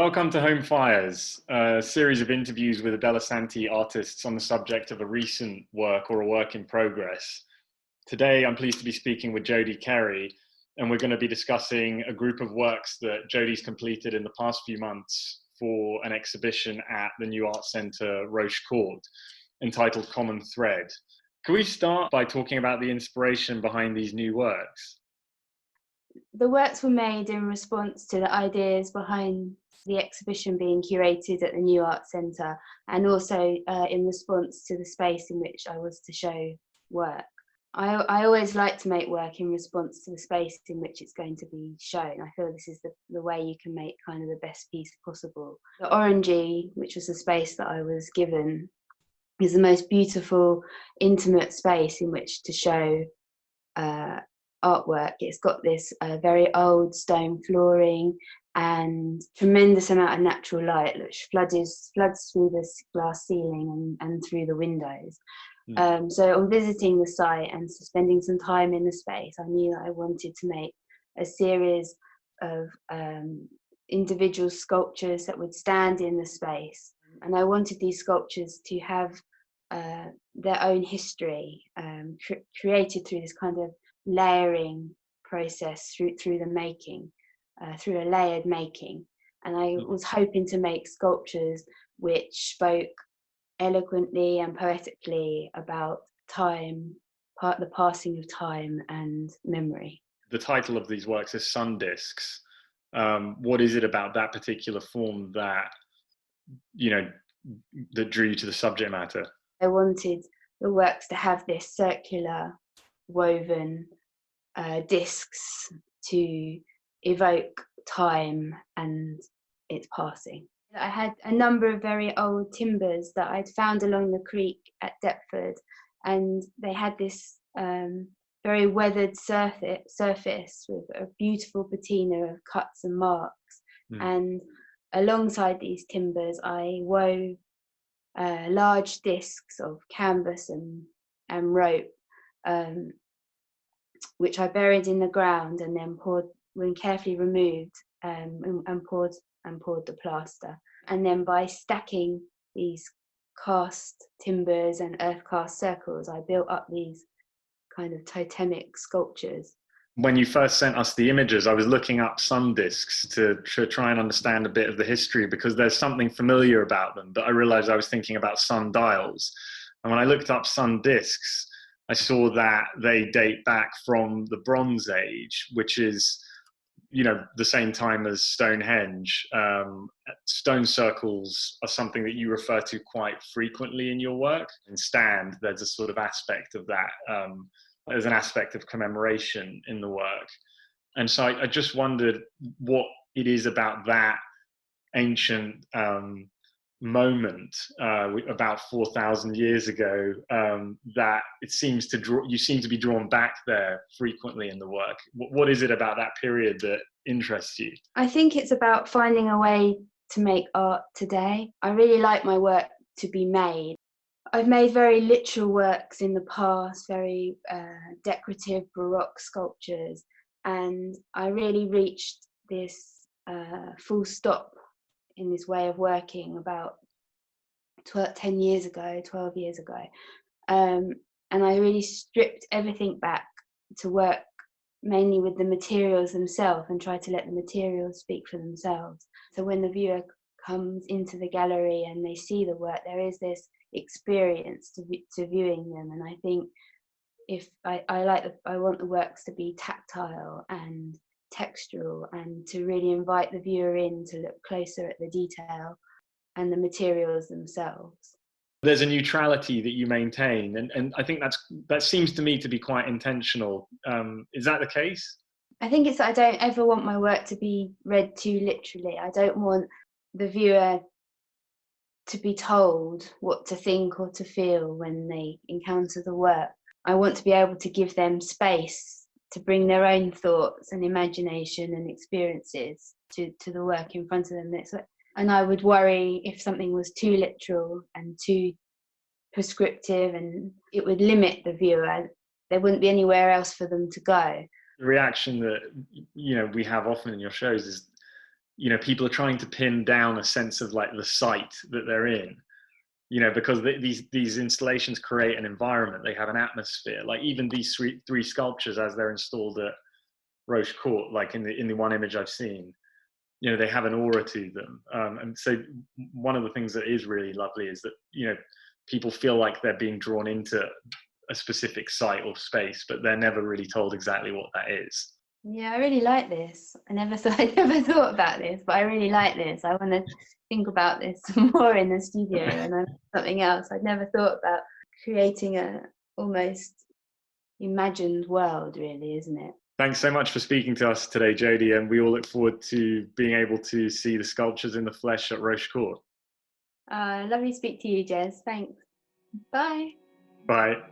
Welcome to Home Fires, a series of interviews with Edel Assanti artists on the subject of a recent work or a work in progress. Today, I'm pleased to be speaking with Jodie Carey, and we're going to be discussing a group of works that Jodie's completed in the past few months for an exhibition at the New Art Centre Roche Court, entitled Common Thread. Can we start by talking about the inspiration behind these new works? The works were made in response to the ideas behind the exhibition being curated at the New Art Centre, and also in response to the space in which I was to show work. I always like to make work in response to the space in which it's going to be shown. I feel this is the way you can make kind of the best piece possible. The Orangey, which was the space that I was given, is the most beautiful, intimate space in which to show artwork. It's got this very old stone flooring and tremendous amount of natural light which floods through the glass ceiling and through the windows. So on visiting the site and spending some time in the space, I knew that I wanted to make a series of individual sculptures that would stand in the space, and I wanted these sculptures to have their own history, created through this kind of layering process, through the making, through a layered making. And I was hoping to make sculptures which spoke eloquently and poetically about time, the passing of time and memory. The title of these works is Sun Discs. What is it about that particular form that drew you to the subject matter? I wanted the works to have this circular woven discs to evoke time and its passing. I had a number of very old timbers that I'd found along the creek at Deptford, and they had this very weathered surface with a beautiful patina of cuts and marks. And alongside these timbers I wove large discs of canvas and rope, which I buried in the ground and then poured, when carefully removed, and poured the plaster. And then by stacking these cast timbers and earth cast circles, I built up these kind of totemic sculptures. When you first sent us the images, I was looking up sun discs to try and understand a bit of the history, because there's something familiar about them, but I realized I was thinking about sun dials. And when I looked up sun discs, I saw that they date back from the Bronze Age, which is, the same time as Stonehenge. Stone circles are something that you refer to quite frequently in your work. In Stand, there's a sort of aspect of that. There's an aspect of commemoration in the work. And so I just wondered what it is about that ancient moment, about 4,000 years ago, that it seems you seem to be drawn back there frequently in the work. What is it about that period that interests you? I think it's about finding a way to make art today. I really like my work to be made. I've made very literal works in the past, very decorative Baroque sculptures, and I really reached this full stop in this way of working about 12 years ago. And I really stripped everything back to work mainly with the materials themselves and try to let the materials speak for themselves. So when the viewer comes into the gallery and they see the work, there is this experience to viewing them. And I think if I want the works to be tactile and textural, and to really invite the viewer in to look closer at the detail and the materials themselves. There's a neutrality that you maintain, and I think that seems to me to be quite intentional. Is that the case? I think I don't ever want my work to be read too literally. I don't want the viewer to be told what to think or to feel when they encounter the work. I want to be able to give them space to bring their own thoughts and imagination and experiences to the work in front of them. And I would worry if something was too literal and too prescriptive, and it would limit the viewer. There wouldn't be anywhere else for them to go. The reaction that we have often in your shows is people are trying to pin down a sense of like the site that they're in, because these installations create an environment. They have an atmosphere. Like even these three sculptures as they're installed at Roche Court, like in the one image I've seen, they have an aura to them. And so one of the things that is really lovely is that, people feel like they're being drawn into a specific site or space, but they're never really told exactly what that is. Yeah, I really like this. I never thought about this, but I really like this. I want to think about this more in the studio, and then something else. I'd never thought about creating a almost imagined world, really, isn't it? Thanks so much for speaking to us today, Jodie, and we all look forward to being able to see the sculptures in the flesh at Roche Court. Lovely to speak to you, Jez. Thanks. Bye. Bye.